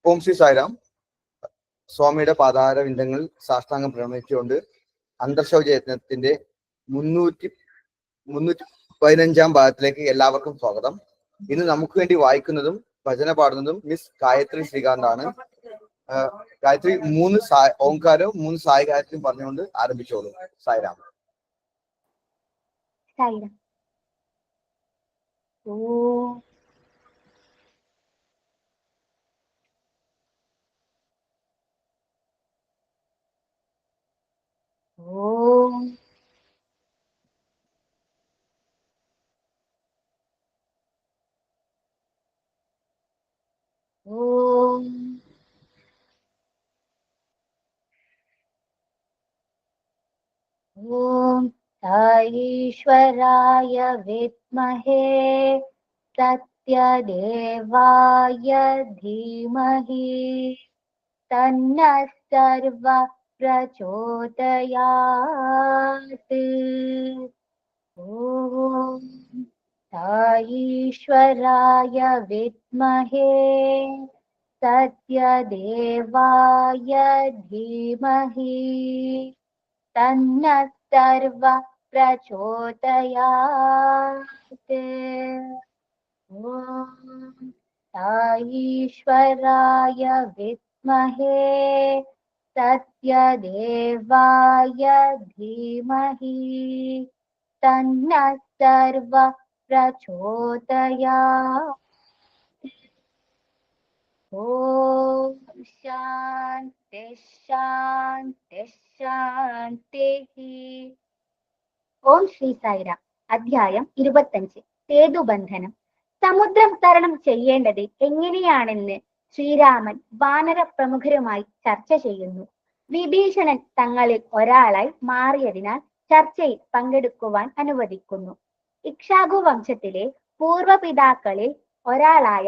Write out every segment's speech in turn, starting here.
ഓം ശ്രീ സായിരാം. സ്വാമിയുടെ പാതാരവിന്ദങ്ങൾ സാഷ്ടാംഗം പ്രണമിച്ചുകൊണ്ട് അന്തർശൗച യജ്ഞത്തിന്റെ 315 ഭാഗത്തിലേക്ക് എല്ലാവർക്കും സ്വാഗതം. ഇന്ന് നമുക്ക് വേണ്ടി വായിക്കുന്നതും ഭജന പാടുന്നതും മിസ് ഗായത്രി ശ്രീകാന്താണ്. ഗായത്രി 3 ഓംകാരവും 3 സായി ഗായത്രിയും പറഞ്ഞുകൊണ്ട് ആരംഭിച്ചോളൂ. സായിരാം. ഓം ഓം ഓം ഈശ്വരായ വിദ്മഹേ സത്യദേവായ ധീമഹി തന്നഃ സർവ പ്രചോദയാത്. ഓം ഈശ്വരായ വിദ്മഹേ സത്യദേവായ ധീമഹി തന്നഃ സർവ പ്രചോദയാത്. ഓം ഈശ്വരായ വിദ്മഹേ സത്യദേവായ ധീമഹി തന്നഃ സർവ പ്രചോദയാത്. ഓം ശാന്തി ശാന്തി ശാന്തി. ഓം ശ്രീ സായിരാം. അധ്യായം 25. സേതുബന്ധനം. സമുദ്രം തരണം ചെയ്യേണ്ടത് എങ്ങനെയാണെന്ന് ശ്രീരാമൻ വാനര പ്രമുഖരുമായി ചർച്ച ചെയ്യുന്നു. വിഭീഷണൻ തങ്ങളിൽ ഒരാളായി മാറിയതിനാൽ ചർച്ചയിൽ പങ്കെടുക്കുവാൻ അനുവദിക്കുന്നു. ഇക്ഷ്വാകു വംശത്തിലെ പൂർവപിതാക്കളിൽ ഒരാളായ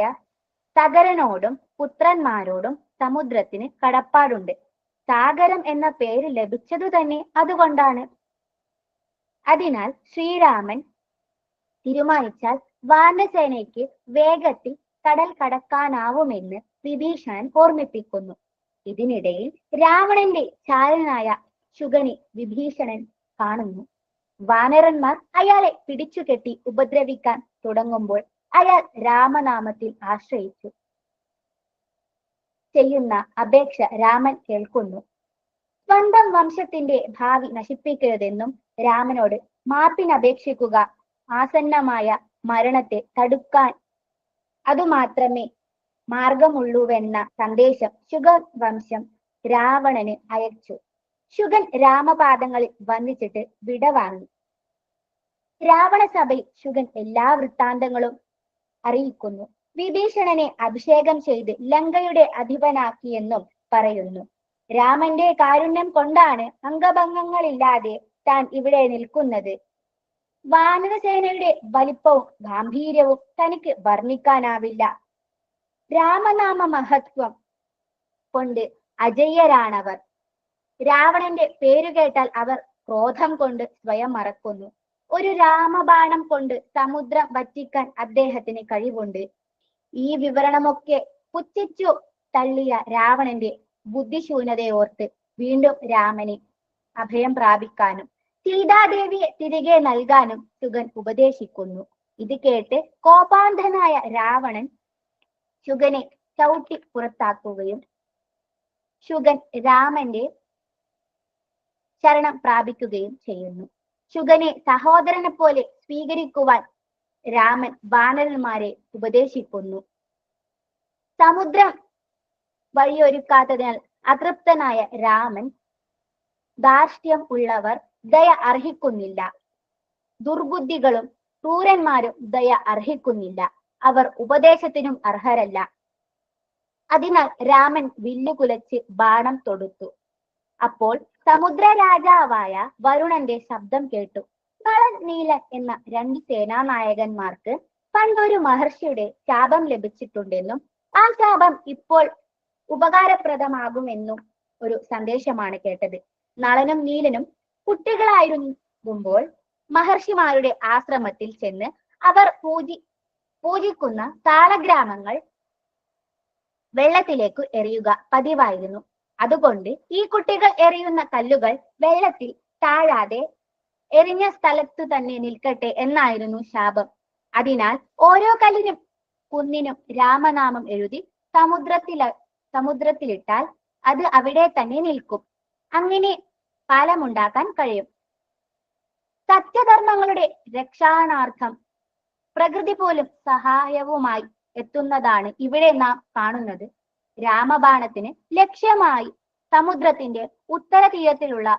സഗരനോടും പുത്രന്മാരോടും സമുദ്രത്തിന് കടപ്പാടുണ്ട്. സാഗരം എന്ന പേര് ലഭിച്ചതു തന്നെ അതുകൊണ്ടാണ്. അതിനാൽ ശ്രീരാമൻ തീരുമാനിച്ചാൽ വാനരസേനയ്ക്ക് വേഗത്തിൽ കടൽ കടക്കാനാവുമെന്ന് വിഭീഷണൻ ഓർമ്മിപ്പിക്കുന്നു. ഇതിനിടയിൽ രാവണന്റെ ചാരനായ ശുഗനെ വിഭീഷണൻ കാണുന്നു. വാനരന്മാർ അയാളെ പിടിച്ചുകെട്ടി ഉപദ്രവിക്കാൻ തുടങ്ങുമ്പോൾ അയാൾ രാമനാമത്തിൽ ആശ്രയിച്ചു ചെയ്യുന്ന അപേക്ഷ രാമൻ കേൾക്കുന്നു. സ്വന്തം വംശത്തിന്റെ ഭാവി നശിപ്പിക്കരുതെന്നും രാമനോട് മാപ്പിനപേക്ഷിക്കുക, ആസന്നമായ മരണത്തെ തടുക്കാൻ അതുമാത്രമേ മാർഗമുള്ളൂവെന്ന സന്ദേശം ശുഗൻ വംശം രാവണന് അയച്ചു. ശുഗൻ രാമപാദങ്ങളിൽ വന്ദിച്ചിട്ട് വിടവാങ്ങി. രാവണസഭയിൽ ശുഗൻ എല്ലാ വൃത്താന്തങ്ങളും അറിയിക്കുന്നു. വിഭീഷണനെ അഭിഷേകം ചെയ്ത് ലങ്കയുടെ അധിപനാക്കിയെന്നും പറയുന്നു. രാമന്റെ കാരുണ്യം കൊണ്ടാണ് അംഗഭംഗങ്ങളില്ലാതെ താൻ ഇവിടെ നിൽക്കുന്നത്. വാനരസേനയുടെ വലിപ്പവും ഗാംഭീര്യവും തനിക്ക് വർണ്ണിക്കാനാവില്ല. രാമനാമ മഹത്വം കൊണ്ട് അജയ്യരാണവർ. രാവണന്റെ പേരു കേട്ടാൽ അവർ ക്രോധം കൊണ്ട് സ്വയം മറക്കുന്നു. ഒരു രാമബാണം കൊണ്ട് സമുദ്രം വറ്റിക്കാൻ അദ്ദേഹത്തിന് കഴിവുണ്ട്. ഈ വിവരണമൊക്കെ പുച്ഛിച്ചു തള്ളിയ രാവണന്റെ ബുദ്ധിശൂന്യതയോർത്ത് വീണ്ടും രാമനെ അഭയം പ്രാപിക്കാനും സീതാദേവിയെ തിരികെ നൽകാനും ശുഗൻ ഉപദേശിക്കുന്നു. ഇത് കേട്ട് കോപാന്ധനായ രാവണൻ ശുഗനെ ചവിട്ടി പുറത്താക്കുകയും ശുഗൻ രാമന്റെ ശരണം പ്രാപിക്കുകയും ചെയ്യുന്നു. ശുഗനെ സഹോദരനെ പോലെ സ്വീകരിക്കുവാൻ രാമൻ വാനരന്മാരെ ഉപദേശിക്കുന്നു. സമുദ്രം വഴിയൊരുക്കാത്തതിനാൽ അതൃപ്തനായ രാമൻ ധാർഷ്ട്യം ഉള്ളവർ ദയ അർഹിക്കുന്നില്ല. ദുർബുദ്ധികളും ക്രൂരന്മാരും ദയ അർഹിക്കുന്നില്ല. അവർ ഉപദേശത്തിനും അർഹരല്ല. അതിനാൽ രാമൻ വില്ലുകുലച്ച് ബാണം തൊടുത്തു. അപ്പോൾ സമുദ്ര രാജാവായ വരുണന്റെ ശബ്ദം കേട്ടു. നളൻ, നീലൻ എന്ന 2 സേനാനായകന്മാർക്ക് പണ്ടൊരു മഹർഷിയുടെ ശാപം ലഭിച്ചിട്ടുണ്ടെന്നും ആ ശാപം ഇപ്പോൾ ഉപകാരപ്രദമാകുമെന്നും ഒരു സന്ദേശമാണ് കേട്ടത്. നളനും നീലനും കുട്ടികളായിരുന്നുമ്പോൾ മഹർഷിമാരുടെ ആശ്രമത്തിൽ ചെന്ന് അവർ പൂജിക്കുന്ന താളഗ്രാമങ്ങൾ വെള്ളത്തിലേക്ക് എറിയുക പതിവായിരുന്നു. അതുകൊണ്ട് ഈ കുട്ടികൾ എറിയുന്ന കല്ലുകൾ വെള്ളത്തിൽ താഴാതെ എറിഞ്ഞ സ്ഥലത്തു തന്നെ നിൽക്കട്ടെ എന്നായിരുന്നു ശാപം. അതിനാൽ ഓരോ കല്ലിനും കുന്നിനും രാമനാമം എഴുതി സമുദ്രത്തിലിട്ടാൽ അത് അവിടെ തന്നെ നിൽക്കും. അങ്ങനെ പാലമുണ്ടാക്കാൻ കഴിയും. സത്യധർമ്മങ്ങളുടെ രക്ഷാണാർത്ഥം പ്രകൃതി പോലും സഹായവുമായി എത്തുന്നതാണ് ഇവിടെ നാം കാണുന്നത്. രാമബാണത്തിന് ലക്ഷ്യമായി സമുദ്രത്തിന്റെ ഉത്തര തീരത്തിലുള്ള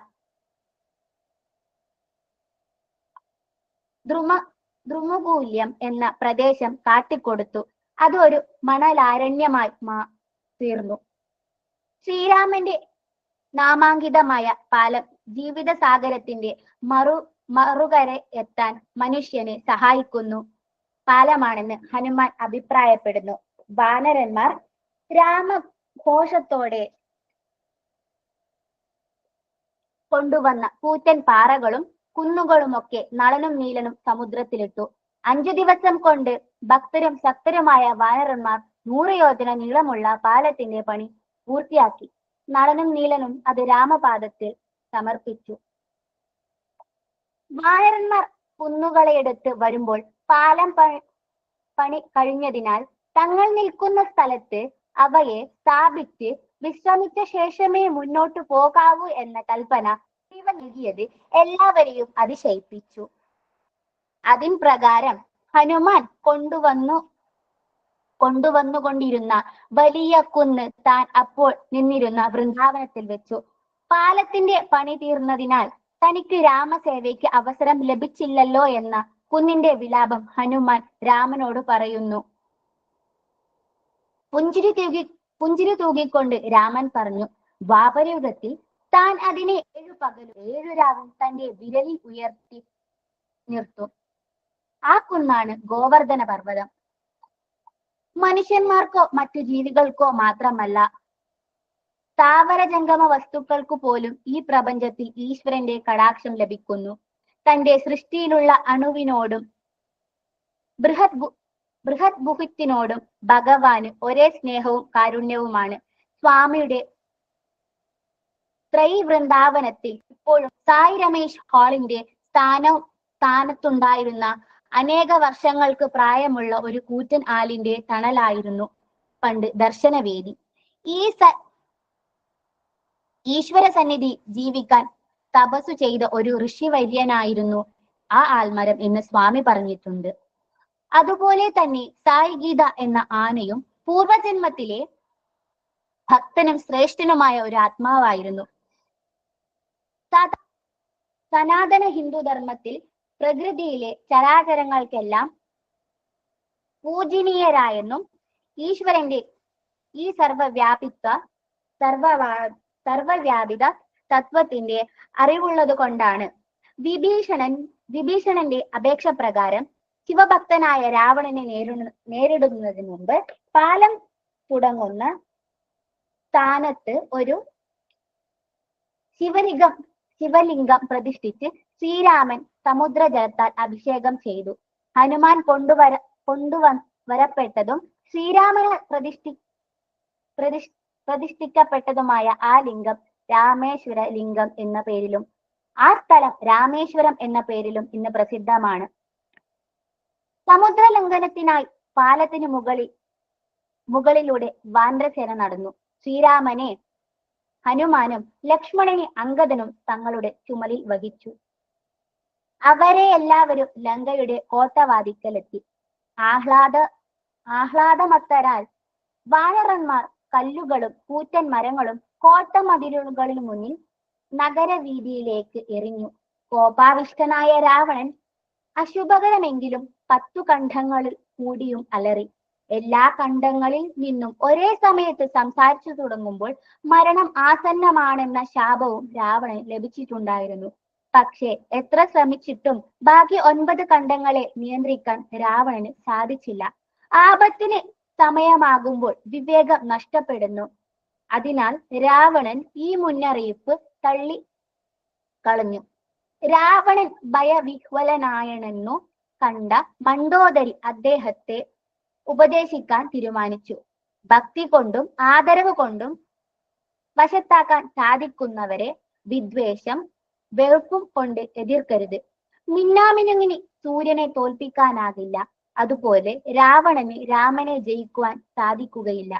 ദ്രുമകൂല്യം എന്ന പ്രദേശം കാട്ടിക്കൊടുത്തു. അത് ഒരു മണലാരണ്യമായി തീർന്നു. ശ്രീരാമന്റെ നാമാങ്കിതമായ പാലം ജീവിതസാഗരത്തിന്റെ മറുകര എത്താൻ മനുഷ്യനെ സഹായിക്കുന്നു പാലമാണെന്ന് ഹനുമാൻ അഭിപ്രായപ്പെടുന്നു. വാനരന്മാർ രാമഘോഷത്തോടെ കൊണ്ടുവന്ന കൂറ്റൻ പാറകളും കുന്നുകളുമൊക്കെ നളനും നീലനും സമുദ്രത്തിലിട്ടു. 5 ദിവസം കൊണ്ട് ഭക്തരും ശക്തരുമായ വാനരന്മാർ 100 യോജന നീളമുള്ള പാലത്തിന്റെ പണി പൂർത്തിയാക്കി. നളനും നീലനും അത് രാമപാദത്തിൽ സമർപ്പിച്ചു. വാനരന്മാർ കുന്നുകളെടുത്ത് വരുമ്പോൾ പാലം പണി കഴിഞ്ഞതിനാൽ തങ്ങൾ നിൽക്കുന്ന സ്ഥലത്ത് അവയെ സ്ഥാപിച്ച് വിശ്രമിച്ച ശേഷമേ മുന്നോട്ടു പോകാവൂ എന്ന കൽപ്പന ഇവ നൽകിയത് എല്ലാവരെയും അതിശയിപ്പിച്ചു. അതിൻ പ്രകാരം ഹനുമാൻ കൊണ്ടുവന്നുകൊണ്ടിരുന്ന വലിയ കുന്ന് താൻ അപ്പോൾ നിന്നിരുന്ന വൃന്ദാവനത്തിൽ വെച്ചു. പാലത്തിന്റെ പണി തീർന്നതിനാൽ തനിക്ക് രാമസേവയ്ക്ക് അവസരം ലഭിച്ചില്ലല്ലോ എന്ന കുന്നിന്റെ വിലാപം ഹനുമാൻ രാമനോട് പറയുന്നു. പുഞ്ചിരി തൂകിക്കൊണ്ട് രാമൻ പറഞ്ഞു, ദ്വാപരയുഗത്തിൽ താൻ അതിനെ 7 പകലും 7 രാവും തന്റെ വിരലിൽ ഉയർത്തി നിർത്തും. ആ കുന്നാണ് ഗോവർദ്ധന പർവ്വതം. മനുഷ്യന്മാർക്കോ മറ്റു ജീവികൾക്കോ മാത്രമല്ല, സ്ഥാവര ജംഗമ വസ്തുക്കൾക്കു പോലും ഈ പ്രപഞ്ചത്തിൽ ഈശ്വരന്റെ കടാക്ഷം ലഭിക്കുന്നു. തന്റെ സൃഷ്ടിയിലുള്ള അണുവിനോടും ബൃഹത് ബുഹിത്തിനോടും ഭഗവാന് ഒരേ സ്നേഹവും കാരുണ്യവുമാണ്. സ്വാമിയുടെ വൃന്ദാവനത്തിൽ ഇപ്പോഴും സായി രമേശ് ഹാളിന്റെ സ്ഥാനത്തുണ്ടായിരുന്ന അനേക വർഷങ്ങൾക്ക് പ്രായമുള്ള ഒരു കൂറ്റൻ ആലിന്റെ തണലായിരുന്നു പണ്ട് ദർശനവേദി. ഈശ്വര സന്നിധി ജീവിക്കാൻ തപസ്സു ചെയ്ത ഒരു ഋഷിവര്യനായിരുന്നു ആ ആൽമരം എന്ന് സ്വാമി പറഞ്ഞിട്ടുണ്ട്. അതുപോലെ തന്നെ സായി ഗീത എന്ന ആനയും പൂർവജന്മത്തിലെ ഭക്തനും ശ്രേഷ്ഠനുമായ ഒരു ആത്മാവായിരുന്നു. സനാതന ഹിന്ദു ധർമ്മത്തിൽ പ്രകൃതിയിലെ ചരാചരങ്ങൾക്കെല്ലാം പൂജനീയരായെന്നും ഈശ്വരന്റെ ഈ സർവവ്യാപിത തത്വത്തിന്റെ അറിവുള്ളത് കൊണ്ടാണ് വിഭീഷണന്റെ അപേക്ഷ പ്രകാരം ശിവഭക്തനായ രാവണനെ നേരിടുന്നതിന് മുമ്പ് പാലം തുടങ്ങുന്ന സ്ഥാനത്ത് ഒരു ശിവലിംഗം പ്രതിഷ്ഠിച്ച് ശ്രീരാമൻ സമുദ്രജലത്താൽ അഭിഷേകം ചെയ്തു. ഹനുമാൻ കൊണ്ടുവരപ്പെട്ടതും ശ്രീരാമന് പ്രതിഷ്ഠിക്കപ്പെട്ടതുമായ ആ ലിംഗം രാമേശ്വര ലിംഗം എന്ന പേരിലും ആ സ്ഥലം രാമേശ്വരം എന്ന പേരിലും ഇന്ന് പ്രസിദ്ധമാണ്. സമുദ്ര ലംഘനത്തിനായി പാലത്തിന് മുകളിലൂടെ വാനരസേന നടന്നു. ശ്രീരാമനെ ഹനുമാനും ലക്ഷ്മണനെ അംഗദനും തങ്ങളുടെ ചുമലിൽ വഹിച്ചു. അവരെ എല്ലാവരും ലങ്കയുടെ കോട്ടവാതിക്കലെത്തി. ആഹ്ലാദമത്തരാൽ വാനരന്മാർ കല്ലുകളും കൂറ്റൻ മരങ്ങളും കോട്ടമതിലുകളിന് മുന്നിൽ നഗരവീതിയിലേക്ക് എറിഞ്ഞു. കോപാവിഷ്ടനായ രാവണൻ അശുഭകരമെങ്കിലും 10 കണ്ഠങ്ങളിൽ കൂടിയും അലറി. എല്ലാ കണ്ഠങ്ങളിൽ നിന്നും ഒരേ സമയത്ത് സംസാരിച്ചു തുടങ്ങുമ്പോൾ മരണം ആസന്നമാണെന്ന ശാപവും രാവണന് ലഭിച്ചിട്ടുണ്ടായിരുന്നു. പക്ഷേ എത്ര ശ്രമിച്ചിട്ടും ബാക്കി 9 കണ്ഠങ്ങളെ നിയന്ത്രിക്കാൻ രാവണന് സാധിച്ചില്ല. ആപത്തിന് സമയമാകുമ്പോൾ വിവേകം നഷ്ടപ്പെടുന്നു. അതിനാൽ രാവണൻ ഈ മുന്നറിയിപ്പ് തള്ളി കളഞ്ഞു. രാവണൻ ഭയവിഹ്വലനായണെന്നു കണ്ട മണ്ഡോദരി അദ്ദേഹത്തെ ഉപദേശിക്കാൻ തീരുമാനിച്ചു. ഭക്തി കൊണ്ടും ആദരവ് കൊണ്ടും വശത്താക്കാൻ സാധിക്കുന്നവരെ വിദ്വേഷം വെറുപ്പും കൊണ്ട് എതിർക്കരുത്. മിന്നാമിനുങ്ങിന് സൂര്യനെ തോൽപ്പിക്കാനാകില്ല, അതുപോലെ രാവണന് രാമനെ ജയിക്കുവാൻ സാധിക്കുകയില്ല.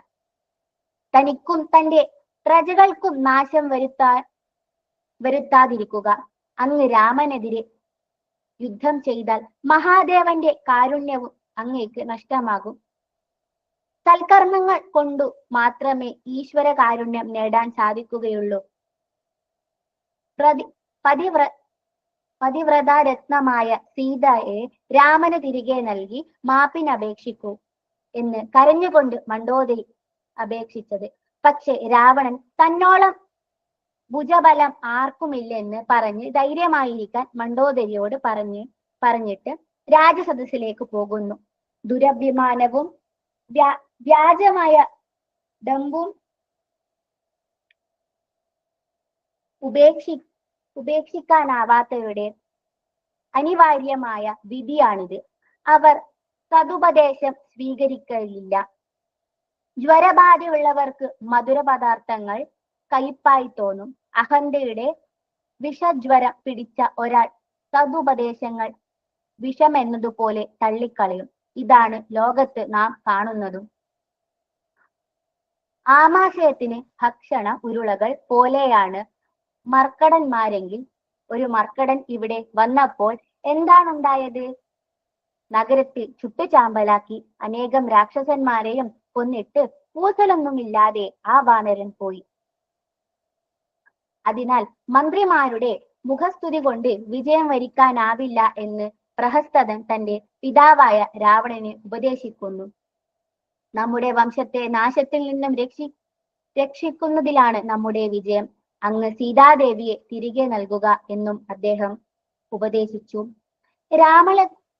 തനിക്കും തന്റെ പ്രജകൾക്കും നാശം വരുത്താതിരിക്കുക. അങ്ങ് രാമനെതിരെ യുദ്ധം ചെയ്താൽ മഹാദേവന്റെ കാരുണ്യവും അങ്ങേക്ക് നഷ്ടമാകും. സൽക്കർമ്മങ്ങൾ കൊണ്ടു മാത്രമേ ഈശ്വര കാരുണ്യം നേടാൻ സാധിക്കുകയുള്ളൂ. പതിവ്രതാരത്നമായ സീതയെ രാമന് തിരികെ നൽകി മാപ്പിനപേക്ഷിക്കൂ എന്ന് കരഞ്ഞുകൊണ്ട് മണ്ഡോദരി അപേക്ഷിച്ചത്. പക്ഷെ രാവണൻ തന്നോളം ഭുജബലം ആർക്കുമില്ലെന്ന് പറഞ്ഞ് ധൈര്യമായിരിക്കാൻ മണ്ഡോദരിയോട് പറഞ്ഞിട്ട് രാജസദസ്സിലേക്ക് പോകുന്നു. ദുരഭിമാനവും വ്യാജമായ ഡംബും ഉപേക്ഷിക്കാനാവാത്തവരുടെ അനിവാര്യമായ വിധിയാണിത്. അവർ സതുപദേശം സ്വീകരിക്കലില്ല. ജ്വരബാധയുള്ളവർക്ക് മധുര പദാർത്ഥങ്ങൾ കയ്പായി തോന്നും. അഹന്തയുടെ വിഷജ്വരം പിടിച്ച ഒരാൾ സതുപദേശങ്ങൾ വിഷമെന്നതുപോലെ തള്ളിക്കളയും. ഇതാണ് ലോകത്ത് നാം കാണുന്നതും. ആമാശയത്തിന് ഭക്ഷണ ഉരുളകൾ പോലെയാണ് മർക്കടന്മാരെങ്കിൽ ഒരു മർക്കടൻ ഇവിടെ വന്നപ്പോൾ എന്താണുണ്ടായത്? നഗരത്തിൽ ചുട്ടുചാമ്പലാക്കി അനേകം രാക്ഷസന്മാരെയും കൊന്നിട്ട് കൂസലൊന്നുമില്ലാതെ ആ വാനരൻ പോയി. അതിനാൽ മന്ത്രിമാരുടെ മുഖസ്തുതി കൊണ്ട് വിജയം വരിക്കാനാവില്ല എന്ന് പ്രഹസ്തൻ തന്റെ പിതാവായ രാവണനെ ഉപദേശിക്കുന്നു. നമ്മുടെ വംശത്തെ നാശത്തിൽ നിന്നും രക്ഷിക്കുന്നതിലാണ് നമ്മുടെ വിജയം. അങ്ങ് സീതാദേവിയെ തിരികെ നൽകുക എന്നും അദ്ദേഹം ഉപദേശിച്ചു.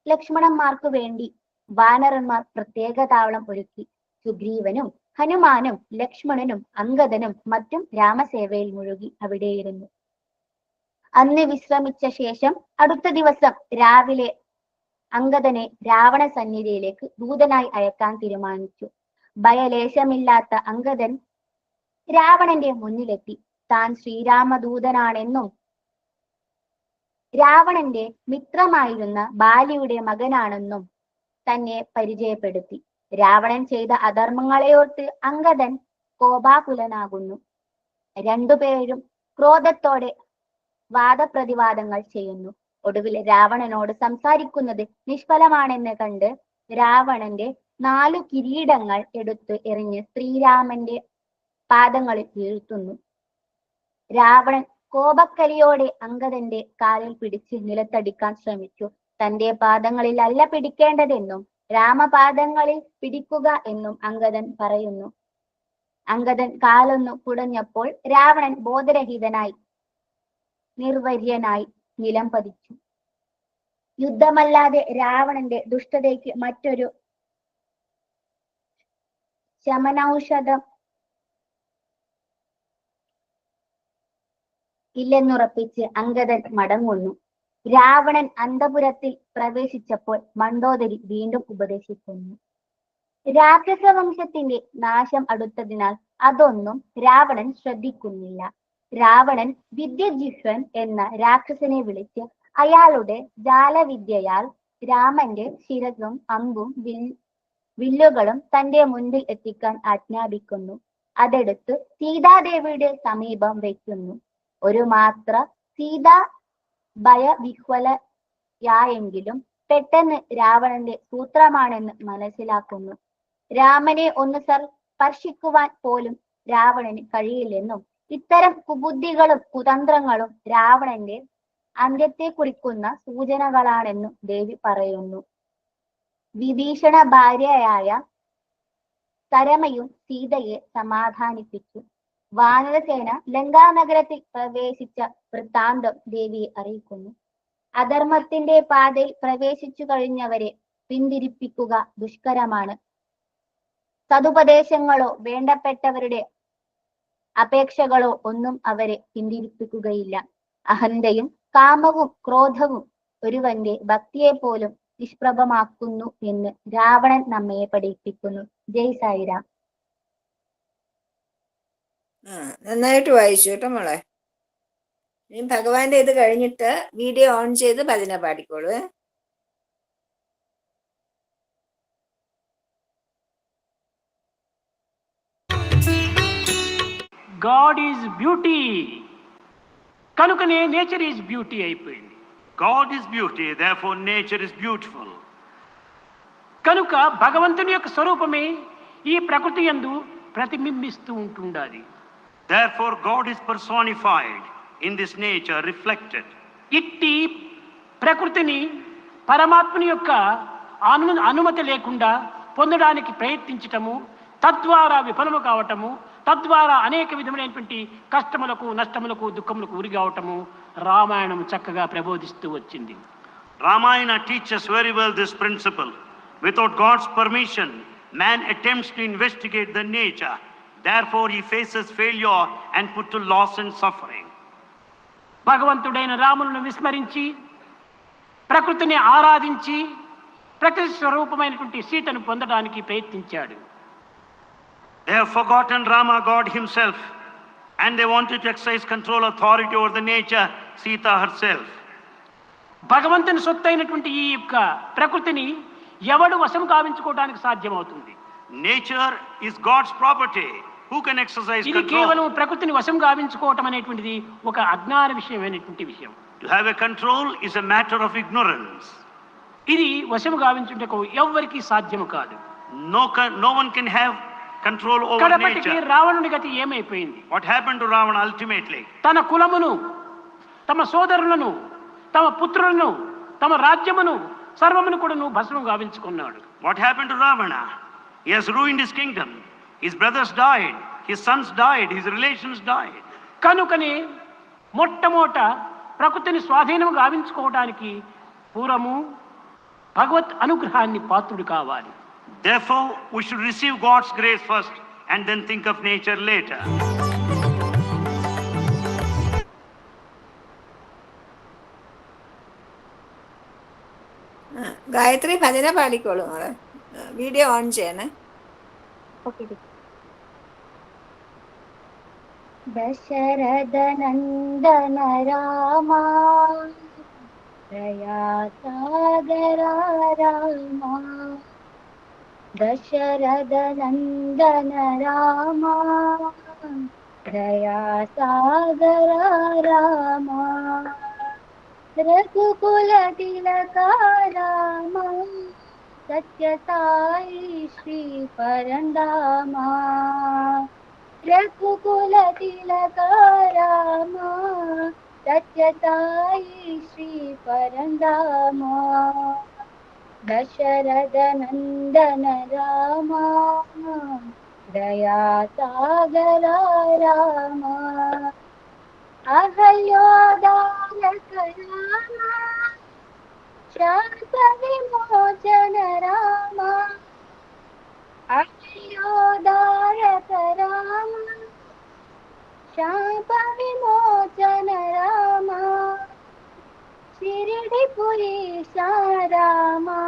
ലക്ഷ്മണന്മാർക്കു വേണ്ടി വാനരന്മാർ പ്രത്യേക താവളം ഒരുക്കി. സുഗ്രീവനും ഹനുമാനും ലക്ഷ്മണനും അംഗദനും മറ്റും രാമസേവയിൽ മുഴുകി അവിടെയിരുന്നു. അന്ന് വിശ്രമിച്ച ശേഷം അടുത്ത ദിവസം രാവിലെ അംഗദനെ രാവണ സന്നിധിയിലേക്ക് ദൂതനായി അയക്കാൻ തീരുമാനിച്ചു. ഭയലേശമില്ലാത്ത അംഗദൻ രാവണന്റെ മുന്നിലെത്തി. താൻ ശ്രീരാമദൂതനാണെന്നും രാവണന്റെ മിത്രമായിരുന്ന ബാലിയുടെ മകനാണെന്നും തന്നെ പരിചയപ്പെടുത്തി. രാവണൻ ചെയ്ത അധർമ്മങ്ങളെയോർത്ത് അംഗദൻ കോപാകുലനാകുന്നു. രണ്ടുപേരും ക്രോധത്തോടെ വാദപ്രതിവാദങ്ങൾ ചെയ്യുന്നു. ഒടുവിൽ രാവണനോട് സംസാരിക്കുന്നത് നിഷ്ഫലമാണെന്ന് കണ്ട് രാവണന്റെ 4 കിരീടങ്ങൾ എടുത്ത് എറിഞ്ഞ് ശ്രീരാമന്റെ പാദങ്ങളിൽ വീഴ്ത്തുന്നു. രാവണൻ കോപക്കലിയോടെ അംഗദന്റെ കാലിൽ പിടിച്ച് നിലത്തടിക്കാൻ ശ്രമിച്ചു. തന്റെ പാദങ്ങളിൽ അല്ല പിടിക്കേണ്ടതെന്നും രാമപാദങ്ങളിൽ പിടിക്കുക എന്നും അംഗദൻ പറയുന്നു. അംഗദൻ കാലൊന്നു കുടഞ്ഞപ്പോൾ രാവണൻ ബോധരഹിതനായി നിർവര്യനായി നിലം പതിച്ചു. യുദ്ധമല്ലാതെ രാവണന്റെ ദുഷ്ടതയ്ക്ക് മറ്റൊരു ശമനൌഷധം ഇല്ലെന്നുറപ്പിച്ച് അംഗദൻ മടങ്ങുന്നു. രാവണൻ അന്തപുരത്തിൽ പ്രവേശിച്ചപ്പോൾ മണ്ഡോദരി വീണ്ടും ഉപദേശിക്കുന്നു. രാക്ഷസവംശത്തിന്റെ നാശം അടുത്തതിനാൽ അതൊന്നും രാവണൻ ശ്രദ്ധിക്കുന്നില്ല. രാവണൻ വിദ്യജിഹ്വൻ എന്ന രാക്ഷസനെ വിളിച്ച് അയാളുടെ ജാലവിദ്യയാൽ രാമന്റെ ശിരസും അമ്പും വില്ലുകളും തന്റെ മുൻപിൽ എത്തിക്കാൻ ആജ്ഞാപിക്കുന്നു. അതെടുത്ത് സീതാദേവിയുടെ സമീപം വയ്ക്കുന്നു. ഒരു മാത്ര സീത ഭയവിഹ്വലയായെങ്കിലും പെട്ടെന്ന് രാവണന്റെ സൂത്രമാണെന്ന് മനസ്സിലാക്കുന്നു. രാമനെ ഒന്ന് സ്പർശിക്കുവാൻ പോലും രാവണന് കഴിയില്ലെന്നും ഇത്തരം കുബുദ്ധികളും കുതന്ത്രങ്ങളും രാവണന്റെ അന്ത്യത്തെ കുറിക്കുന്ന സൂചനകളാണെന്നും ദേവി പറയുന്നു. വിഭീഷണ ഭാര്യയായ സരമയും സീതയെ സമാധാനിപ്പിച്ചു. വാനരസേന ലങ്കാനഗരത്തിൽ പ്രവേശിച്ച വൃത്താന്തം ദേവിയെ അറിയിക്കുന്നു. അധർമ്മത്തിന്റെ പാതയിൽ പ്രവേശിച്ചു കഴിഞ്ഞവരെ പിന്തിരിപ്പിക്കുക ദുഷ്കരമാണ്. സതുപദേശങ്ങളോ വേണ്ടപ്പെട്ടവരുടെ അപേക്ഷകളോ ഒന്നും അവരെ പിന്തിരിപ്പിക്കുകയില്ല. അഹന്തയും കാമവും ക്രോധവും ഒരുവന്റെ ഭക്തിയെ പോലും നിഷ്പ്രഭമാക്കുന്നു എന്ന് രാവണൻ നമ്മെ പഠിപ്പിക്കുന്നു. ജയ് സായിരാം. നന്നായിട്ട് വായിച്ചു കേട്ടോ മോളെ. ഇനി ഭഗവാന്റെ ഇത് കഴിഞ്ഞിട്ട് വീഡിയോ ഓൺ ചെയ്ത് ഭജന പാടിക്കോളൂ. గాడ్ ఈజ్ బ్యూటీ కనుకనే నేచర్ ఈజ్ బ్యూటీ అయిపోయింది. God is beauty, therefore nature is beautiful. కనుక భగవంతుని యొక్క స్వరూపమే ఈ ప్రకృతి యందు ప్రతిబింబిస్తూ ఉంటుండాలి. Therefore God is personified in this nature, reflected. ఇట్టి ప్రకృతిని పరమాత్మని యొక్క అనుమతి లేకుండా పొందడానికి ప్రయత్నించటము, తద్వారా విఫలము కావటము, తద్వారా అనేక విధములైనటువంటి కష్టములకు, నష్టములకు, దుఃఖములకు గురి కావటము రామాయణం చక్కగా ప్రబోధిస్తూ వచ్చింది. Ramayana teaches very well this principle. Without God's permission, man attempts to investigate the nature. Therefore he faces failure and put to loss and suffering. భగవంతుడైన రాములను విస్మరించి ప్రకృతిని ఆరాధించి ప్రకృతి స్వరూపమైనటువంటి సీతను పొందడానికి ప్రయత్నించాడు. They have forgotten Rama, God himself, and they wanted to exercise control, authority over the nature, Sita herself. భగవంతుని సొత్తైనటువంటి ఈ యొక్క ప్రకృతిని ఎవడు వశం కావించుకోవడానికి సాధ్యమవుతుంది? Nature is God's property. Who can exercise ఇది control? కేవలం ప్రకృతిని వశం గావించుకోవటం అనేటువంటిది ఒక అజ్ఞాన విషయమైనటువంటి విషయం. To have a control is a matter of ignorance. ఇది వశము గావించుటకు ఎవ్వరికీ సాధ్యము కాదు. No one can have control over కడపటికి nature. రావణుడి గతి ఏమైపోయింది? What happened to Ravana ultimately? తన కులమును, తమ సోదరులను, తమ పుత్రులను, తమ రాజ్యమును సర్వమును కూడాను భస్మం గావించుకున్నాడు. What happened to Ravana? He has ruined his kingdom. His brothers died, his sons died, his relations died. కనుకనే మొట్టమొదట ప్రకృతిని స్వాధీనం గావించుకోవడానికి పూర్వము భగవత్ అనుగ్రహాన్ని పాత్రుడు కావాలి. Therefore, we should receive God's grace first and then think of nature later. Gayathri ഭജന പാടിക്കോളൂ മോളെ. Video on ചെയ്യണേ. దశరథ నందన రామా దయా సాగర రామా, దశరథ నందన రామా దయా సాగర రామా, రఘుకుల తిలక రామా సత్య సాయి శ్రీ పరంధామా, రఘుకుల తిలక రామా సత్య సాయి శ్రీ పరంధామా, దశరథ నందన రామా దయా సాగర రామా, అహల్యోదారక రామా శాంత విమోచన రామా, అహల్యోదారక రామా శాంత విమోచన రామా, షిరిడిపురి సారామా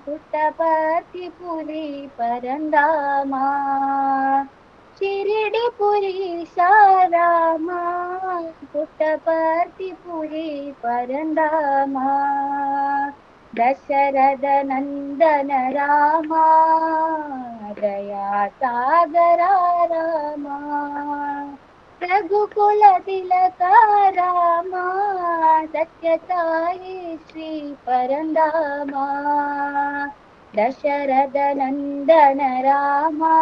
పుట్టపర్తి పురి పరంధామా, షిరిడిపురి సారామా పుట్టపర్తి పురి పరంధామా, దశరథ నందన రామా దయా సాగర రామా, రఘుకుల తిలక రామా సత్య సాయి శ్రీ పరంధామా, దశరథ నందన రామా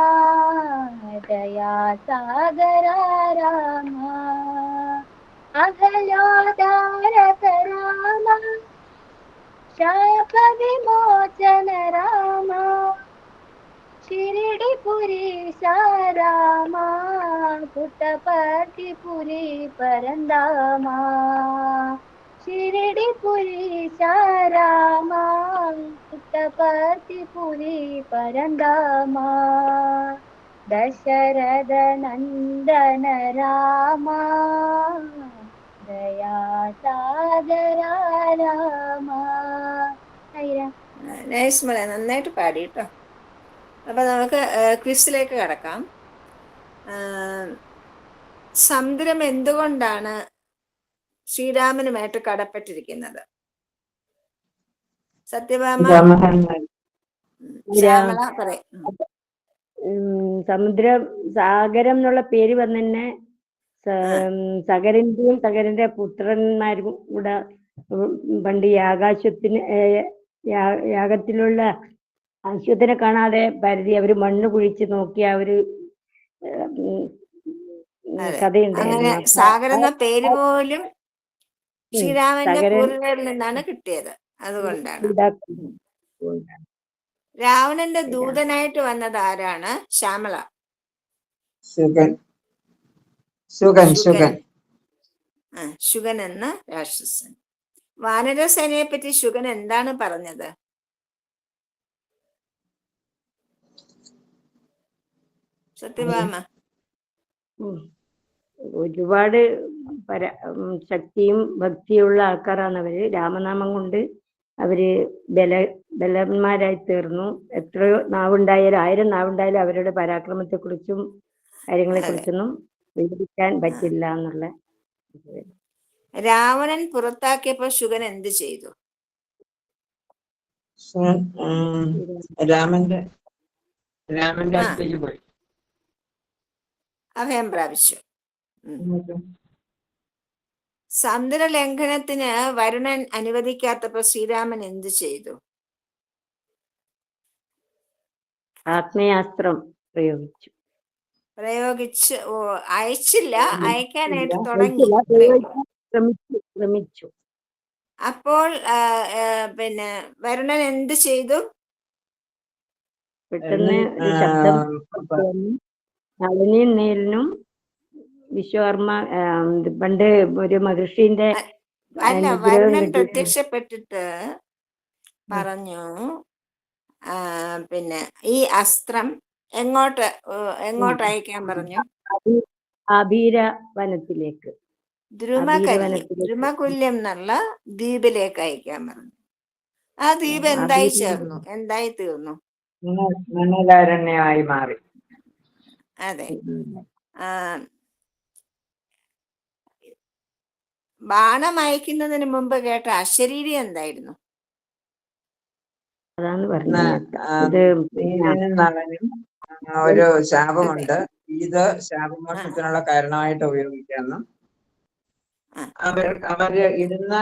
దయా సాగర రామా, అహల్యోదారక రామా శాప విమోచన రామా, షిరిడిపురి సారామా పుట్టపర్తి పురి పరంధామా, షిరిడిపురి సారామా పుట్టపర్తి పురి పరంధామా, దశరథ నందన రామా దయా సాగర രാമാ. നൈസ് മോളെ, നന്നായിട്ട് പാടി കേട്ടോ. അപ്പോൾ നമുക്ക് ക്വിസിലേക്ക് കടക്കാം. സമുദ്രം എന്തുകൊണ്ടാണ് ശ്രീരാമനുമായിട്ട് കടപ്പെട്ടിരിക്കുന്നത്? സത്യഭാമ, ശ്യാമള പറയും. സമുദ്രം, സാഗരം എന്നുള്ള പേര് വന്നെ സഗരന്റെയും സഗരന്റെ പുത്രന്മാരും കൂടെ പണ്ട് യാഗത്തിലുള്ള അശ്വത്തിനെ കാണാതെ പരിധി അവര് മണ്ണ് കുഴിച്ച് നോക്കി അവര് അങ്ങനെ സാഗർ എന്ന പേര് പോലും ശ്രീരാമന്റെ പൂർവികരിൽ നിന്നാണ് കിട്ടിയത്. അതുകൊണ്ടാണ്. രാവണന്റെ ദൂതനായിട്ട് വന്നത് ആരാണ്? ശ്യാമള. ശുഗൻ എന്ന രാക്ഷസൻ. വാനരസേനയെ പറ്റി ശുഗൻ എന്താണ് പറഞ്ഞത്? സത്യഭാമ. ഒരുപാട് ശക്തിയും ഭക്തിയുള്ള ആൾക്കാരാണ് അവര്. രാമനാമം കൊണ്ട് അവര് ബലന്മാരായി തീർന്നു. എത്രയോ നാവുണ്ടായാലും 1000 നാവുണ്ടായാലും അവരുടെ പരാക്രമത്തെ കുറിച്ചും കാര്യങ്ങളെ കുറിച്ചൊന്നും വിവരിക്കാൻ പറ്റില്ല എന്നുള്ള. രാവണൻ പുറത്താക്കിയപ്പോ ശുഗൻ എന്ത് ചെയ്തു? രാമന്റെ അടുത്തേക്ക് പോയി അഭയം പ്രാപിച്ചു. സമുദ്രലംഘനത്തിന് വരുണൻ അനുവദിക്കാത്തപ്പോ ശ്രീരാമൻ എന്ത് ചെയ്തു? ആഗ്നേയാസ്ത്രം പ്രയോഗിച്ചു. അയച്ചില്ല, അയക്കാനായിട്ട് തുടങ്ങി. ശ്രമിച്ചു. അപ്പോൾ പിന്നെ വരുണൻ എന്ത് ചെയ്തു? പെട്ടെന്ന് ഒരു ശബ്ദം, നളിനിയും നീലനും വിശ്വകർമ്മ പണ്ട് ഒരു മഹർഷിന്റെ അല്ല, വരുണൻ പ്രത്യക്ഷപ്പെട്ടിട്ട് പറഞ്ഞു, പിന്നെ ഈ അസ്ത്രം എങ്ങോട്ട് അയക്കാൻ പറഞ്ഞു? ആബീര വനത്തിലേക്ക്, ദ്രുമകുല്യം എന്നുള്ള ദ്വീപിലേക്ക് അയക്കാൻ പറഞ്ഞു. ആ ദ്വീപ് എന്തായി തീർന്നു? മണലാരണ്യമായി മാറി. അതെ. ബാണം അയക്കുന്നതിന് മുമ്പ് കേട്ട അശരീരി എന്തായിരുന്നു? അതാണ് പറഞ്ഞത്. നളനും ഒരു ശാപമുണ്ട്. ഇത് ശാപമോക്ഷത്തിനുള്ള കാരണമായിട്ട് ഉപയോഗിക്കാമെന്നും അവര് ഇടുന്ന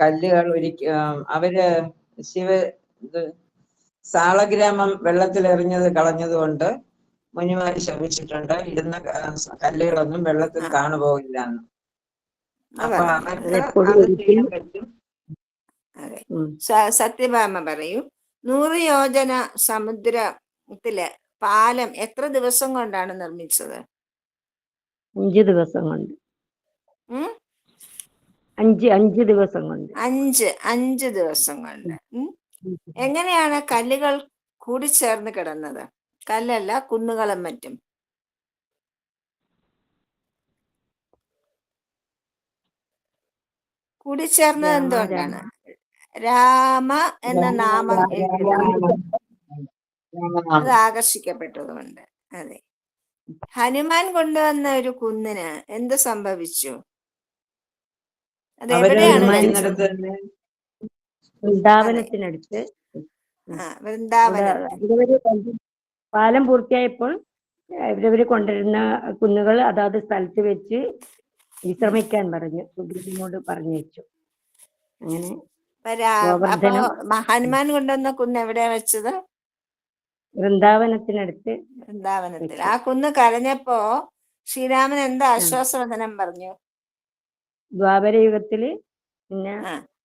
കല്ലുകൾ അവര് സാളഗ്രാമം വെള്ളത്തിലെറിഞ്ഞത് കളഞ്ഞതുകൊണ്ട് മുനിമാര് ശപിച്ചിട്ടുണ്ട്. ഇടുന്ന കല്ലുകളൊന്നും വെള്ളത്തിൽ കാണുപോകില്ല എന്ന്. അപ്പൊ അവർക്ക് അത് ചെയ്യാൻ പറ്റും. സത്യഭാമ പറയൂ. 100 യോജന സമുദ്രത്തിലെ പാലം എത്ര ദിവസം കൊണ്ടാണ് നിർമ്മിച്ചത്? 5 ദിവസം കൊണ്ട്. 5 ദിവസം കൊണ്ട്. 5 ദിവസം കൊണ്ട്. എങ്ങനെയാണ് കല്ലുകൾ കൂടിച്ചേർന്ന് കിടന്നത്? കല്ലല്ല, കുന്നുകളും മറ്റും. കൂടിച്ചേർന്നത് എന്തുകൊണ്ടാണ്? രാമ എന്ന നാമം അത് ആകർഷിക്കപ്പെട്ടതുകൊണ്ട്. അതെ. ഹനുമാൻ കൊണ്ടുവന്ന ഒരു കുന്നിന് എന്ത് സംഭവിച്ചു? അത് എവിടെയാണ്? വൃന്ദാവനത്തിനടുത്ത്. പാലം പൂർത്തിയായപ്പോൾ ഇവരവര് കൊണ്ടുവരുന്ന കുന്നുകൾ അതാത് സ്ഥലത്ത് വെച്ച് വിശ്രമിക്കാൻ പറഞ്ഞു. സുഗ്രീവനോട് പറഞ്ഞു വെച്ചു. അങ്ങനെ ഹനുമാൻ കൊണ്ടുവന്ന കുന്ന് എവിടെയാ വെച്ചത്? വൃന്ദാവനത്തിനടുത്ത്. വൃന്ദാവനത്തിൽ. ആ കുന്ന് കരഞ്ഞപ്പോ ശ്രീരാമൻ എന്താ ആശ്വാസവചനം പറഞ്ഞു? ദ്വാപരയുഗത്തില് പിന്നെ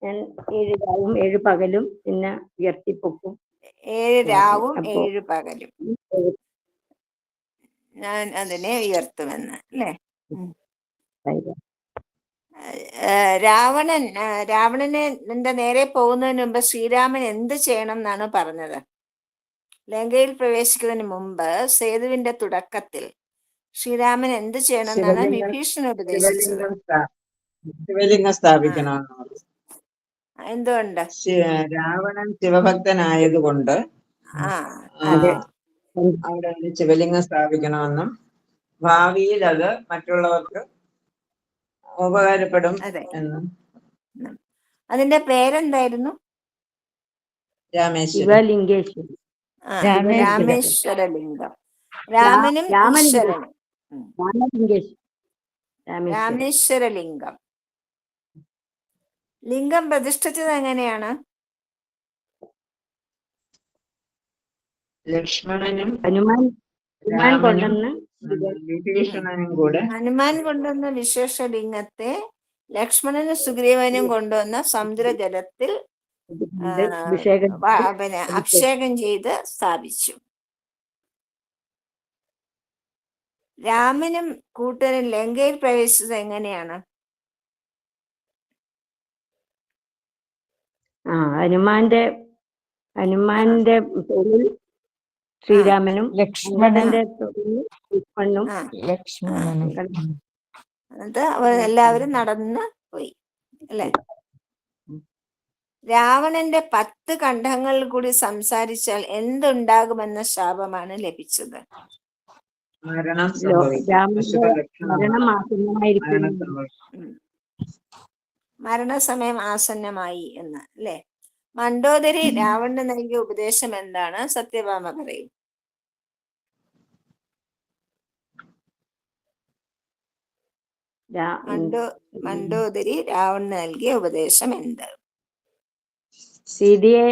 ഞാൻ 7 രാവും 7 പകലും പിന്നെ ഉയർത്തിപ്പൊക്കും. 7 രാവും 7 പകലും ഞാൻ അതിനെ ഉയർത്തുമെന്ന്, അല്ലേ? രാവണന്റെ നേരെ പോകുന്നതിന് മുമ്പ് ശ്രീരാമൻ എന്ത് ചെയ്യണം എന്നാണ് പറഞ്ഞത്? ലങ്കയിൽ പ്രവേശിക്കുന്നതിന് മുമ്പ് സേതുവിന്റെ തുടക്കത്തിൽ ശ്രീരാമൻ എന്ത് ചെയ്യണം എന്നാണ് വിഭീഷണൻ ഉപദേശിച്ചത്? ശിവലിംഗം സ്ഥാപിക്കണമെന്ന്. എന്തുകൊണ്ട്? രാവണൻ ശിവഭക്തനായതുകൊണ്ട് അവിടെ ശിവലിംഗം സ്ഥാപിക്കണമെന്നും ഭാവിയിൽ അത് മറ്റുള്ളവർക്ക് ഉപകാരപ്പെടും അതെ. എന്ന്. അതിന്റെ പേരെന്തായിരുന്നു? രാമേശ്വരം. ശിവലിംഗേശ്വരി. ആ, രാമേശ്വരം. രാമേശ്വരലിംഗം. രാമനും രാമലിംഗം. ഈശ്വരനും. രാമലിംഗേശ്വരി. രാമേശ്വരം. രാമേശ്വരലിംഗം. ലിംഗം പ്രതിഷ്ഠിച്ചത് എങ്ങനെയാണ്? ലക്ഷ്മണനും ഹനുമാൻ രാമനും കൊണ്ടുവന്ന് വിഭീഷണനും കൂടെ ഹനുമാൻ കൊണ്ടുവന്ന വിശേഷ ലിംഗത്തെ ലക്ഷ്മണനും സുഗ്രീവനും കൊണ്ടുവന്ന സമുദ്രജലത്തിൽ അഭിഷേകം പിന്നെ അഭിഷേകം ചെയ്ത് സ്ഥാപിച്ചു. രാമനും കൂട്ടരും ലങ്കയിൽ പ്രവേശിച്ചത് എങ്ങനെയാണ്? ഹനുമാന്റെ തൊഴിൽ ശ്രീരാമനും ലക്ഷ്മണന്റെ തൊഴിൽ ലക്ഷ്മണനും എന്നിട്ട് അവർ എല്ലാവരും നടന്ന് പോയി അല്ലെ. രാവണന്റെ 10 കണ്ഠങ്ങളിൽ കൂടി സംസാരിച്ചാൽ എന്തുണ്ടാകുമെന്ന ശാപമാണ് ലഭിച്ചത്? മരണം സംഭവിക്കും. മരണസമയം ആസന്നമായി എന്ന് അല്ലെ. മണ്ഡോദരി രാവണന് നൽകിയ ഉപദേശം എന്താണ്? സത്യഭാമ പറയും. മണ്ഡോദരി രാവണന് നൽകിയ ഉപദേശം എന്ത്? സീതയെ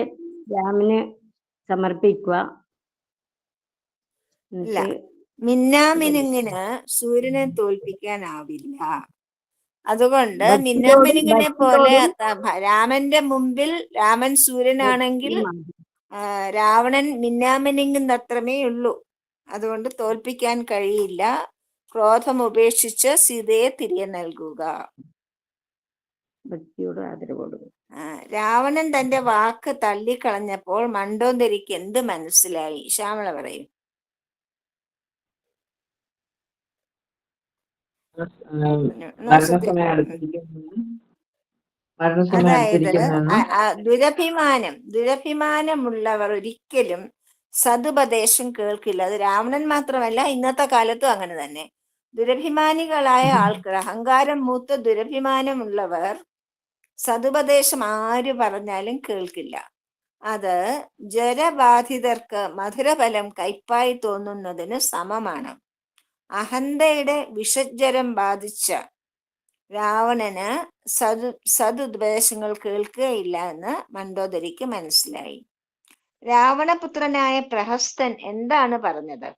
രാമന് സമർപ്പിക്കുക. ഇല്ല, മിന്നാമിനുങ്ങിന് സൂര്യനെ തോൽപ്പിക്കാനാവില്ല. അതുകൊണ്ട് മിന്നാമിനുങ്ങിനെ പോലെ രാമന്റെ മുമ്പിൽ രാമൻ സൂര്യനാണെങ്കിൽ രാവണൻ മിന്നാമിനുങ്ങിന് അത്രമേ ഉള്ളൂ. അതുകൊണ്ട് തോൽപ്പിക്കാൻ കഴിയില്ല. ക്രോധം ഉപേക്ഷിച്ച് സീതയെ തിരികെ നൽകുക. ഭക്തിയോട് ആദരവോട്. രാവണൻ തന്റെ വാക്ക് തള്ളിക്കളഞ്ഞപ്പോൾ മണ്ഡോദരിക്ക് എന്ത് മനസ്സിലായി? ശ്യാമള പറയും. അതായത് ദുരഭിമാനമുള്ളവർ ഒരിക്കലും സതുപദേശം കേൾക്കില്ല. അത് രാവണൻ മാത്രമല്ല, ഇന്നത്തെ കാലത്തും അങ്ങനെ തന്നെ. ദുരഭിമാനികളായ ആൾക്കാർ, അഹങ്കാരം മൂത്ത ദുരഭിമാനമുള്ളവർ സതുപദേശം ആര് പറഞ്ഞാലും കേൾക്കില്ല. അത് ജരബാധിതർക്ക് മധുരഫലം കയ്പായി തോന്നുന്നതിന് സമമാണ്. അഹന്തയുടെ വിഷജ്വരം ബാധിച്ച രാവണന് സതുപദേശങ്ങൾ കേൾക്കുകയില്ല എന്ന് മണ്ഡോദരിക്ക് മനസ്സിലായി. രാവണപുത്രനായ പ്രഹസ്തൻ എന്താണ് പറഞ്ഞത്?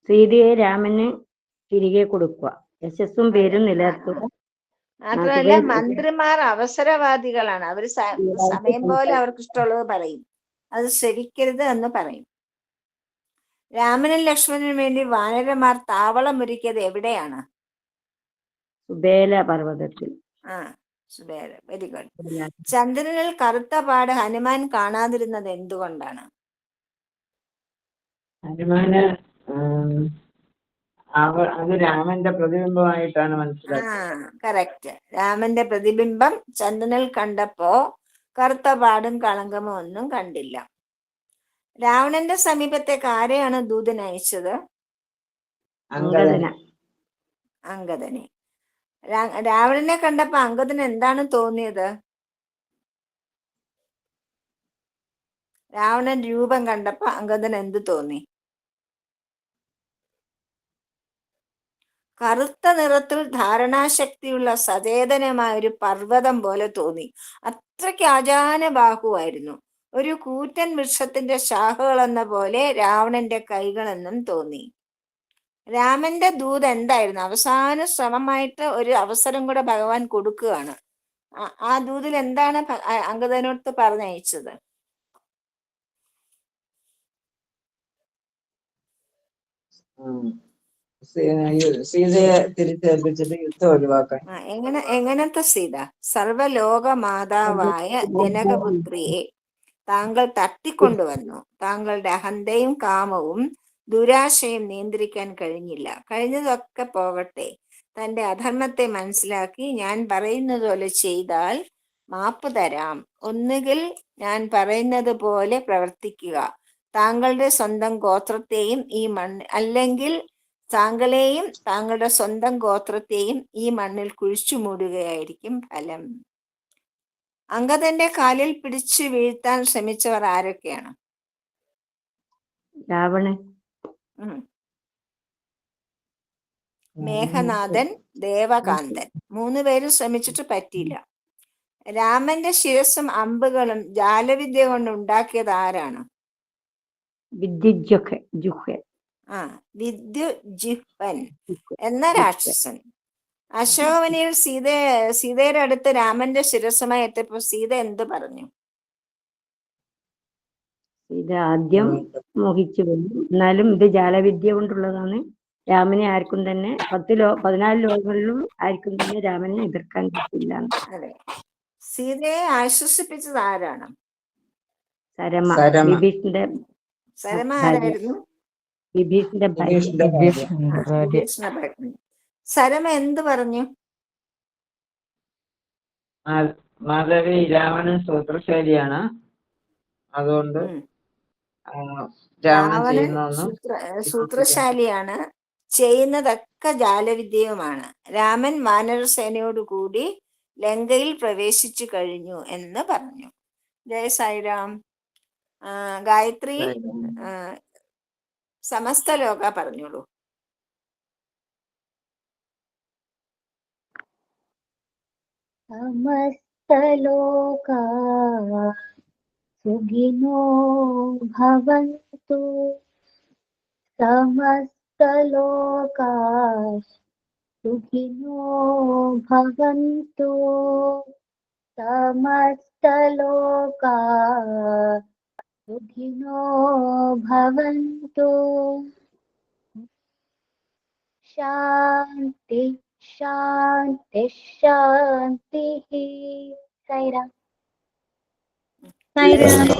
സീതയെ രാമന് തിരികെ കൊടുക്കുക, യശസ്സും പേരും നിലനിർത്തുക. മാത്രമല്ല, മന്ത്രിമാർ അവസരവാദികളാണ്. അവര് സമയം പോലെ അവർക്ക് ഇഷ്ടമുള്ളത് പറയും. അത് ശ്രവിക്കരുത് എന്ന് പറയും. രാമനും ലക്ഷ്മണനും വേണ്ടി വാനരന്മാർ താവളം ഒരുക്കിയത് എവിടെയാണ്? സുബേല പർവ്വതത്തിൽ. സുബേല, വെരി ഗുഡ്. ചന്ദ്രനിൽ കറുത്ത പാട് ഹനുമാൻ കാണാതിരുന്നത് എന്തുകൊണ്ടാണ്? ഹനുമാന് അത് രാമന്റെ പ്രതിബിംബമായിട്ടാണ് മനസ്സിലാക്കിയത്. കറക്റ്റ്. രാമന്റെ പ്രതിബിംബം ചന്ദ്രനിൽ കണ്ടപ്പോ കറുത്ത പാടും കളങ്കമോ ഒന്നും കണ്ടില്ല. രാവണന്റെ സമീപത്തേക്ക് ആരെയാണ് ദൂതൻ അയച്ചത്? അങ്കദനെ. രാവണനെ കണ്ടപ്പോ അങ്കദന് എന്താണ് തോന്നിയത്? രാവണൻ രൂപം കണ്ടപ്പോ അങ്കദന് എന്ത് തോന്നി? കറുത്ത നിറത്തിൽ ധാരണാശക്തിയുള്ള സചേതനമായ ഒരു പർവ്വതം പോലെ തോന്നി. അത്രയ്ക്ക് ആജാനബാഹുവായിരുന്നു. ഒരു കൂറ്റൻ വൃക്ഷത്തിന്റെ ശാഖകൾ എന്ന പോലെ രാവണന്റെ കൈകളെന്നും തോന്നി. രാമന്റെ ദൂത് എന്തായിരുന്നു? അവസാന ശ്രമമായിട്ട് ഒരു അവസരം കൂടെ ഭഗവാൻ കൊടുക്കുകയാണ്. ആ ദൂതിൽ എന്താണ് അങ്കദനോട് പറഞ്ഞയച്ചത്? സീതയെ തിരിച്ചേൽപ്പിച്ചിട്ട് യുദ്ധം ഒഴിവാക്കാൻ. എങ്ങനത്തെ സീത? സർവലോക മാതാവായ ജനകപുത്രിയെ താങ്കൾ തട്ടിക്കൊണ്ടുവന്നു. താങ്കളുടെ അഹന്തയും കാമവും ദുരാശയും നിയന്ത്രിക്കാൻ കഴിഞ്ഞില്ല. കഴിഞ്ഞതൊക്കെ പോകട്ടെ. തന്റെ അധർമ്മത്തെ മനസ്സിലാക്കി ഞാൻ പറയുന്നത് പോലെ ചെയ്താൽ മാപ്പ് തരാം. ഒന്നുകിൽ ഞാൻ പറയുന്നത് പോലെ പ്രവർത്തിക്കുക, താങ്കളുടെ സ്വന്തം ഗോത്രത്തെയും ഈ അല്ലെങ്കിൽ താങ്കളെയും താങ്കളുടെ സ്വന്തം ഗോത്രത്തെയും ഈ മണ്ണിൽ കുഴിച്ചു മൂടുകയായിരിക്കും ഫലം. അംഗദന്റെ കാലിൽ പിടിച്ചു വീഴ്ത്താൻ ശ്രമിച്ചവർ ആരൊക്കെയാണ്? രാവണൻ. മേഘനാഥൻ, ദേവകാന്തൻ. 3 പേരും ശ്രമിച്ചിട്ട് പറ്റിയില്ല. രാമന്റെ ശിരസ്സും അമ്പുകളും ജാലവിദ്യ കൊണ്ട് ഉണ്ടാക്കിയത് ആരാണ്? വിദ്യുജ്ജുഹൻ വിദ്യുജിഹ്വൻ എന്ന രാക്ഷസൻ. അശോകവനിയിൽ സീതയുടെ അടുത്ത് രാമന്റെ ശിരസ്സുമായി എത്തിയപ്പോൾ സീത എന്ത് പറഞ്ഞു? ഇത് ആദ്യം മോഹിച്ചു പോയി. എന്നാലും ഇത് ജാലവിദ്യ കൊണ്ടുള്ളതാണ്. രാമനെ ആർക്കും തന്നെ 14 ലോകങ്ങളിലും ആർക്കും തന്നെ രാമനെ എതിർക്കാൻ പറ്റില്ല. അതെ. സീതയെ ആശ്വസിപ്പിച്ചത് ആരാണ്? സരമ. വിഭീഷണന്റെ സരമ ആരായിരുന്നു? വിഭീഷണന്റെ ഭാര്യ. സരമ എന്ത് പറഞ്ഞു? മാധവി, രാവണൻ സൂത്രശാലിയാണ്, അതുകൊണ്ട് രാവണൻ സൂത്രശാലിയാണ്, ചെയ്യുന്നതൊക്കെ ജാലവിദ്യയുമാണ്. രാമൻ വാനരസേനയോടുകൂടി ലങ്കയിൽ പ്രവേശിച്ചു കഴിഞ്ഞു എന്ന് പറഞ്ഞു. ജയ സായിരാം. ഗായത്രി സമസ്ത ലോക പറഞ്ഞോളൂ. സമസ്ത ലോക സുഖിനോ ഭവന്തു, സമസ്ത ലോക സുഖിനോ ഭവന്തു, സമസ്ത ലോക സുഖിനോ ഭവന്തു. ശാന്തി ശാന്തി ശാന്തി. സൈറാം. സായിരാം.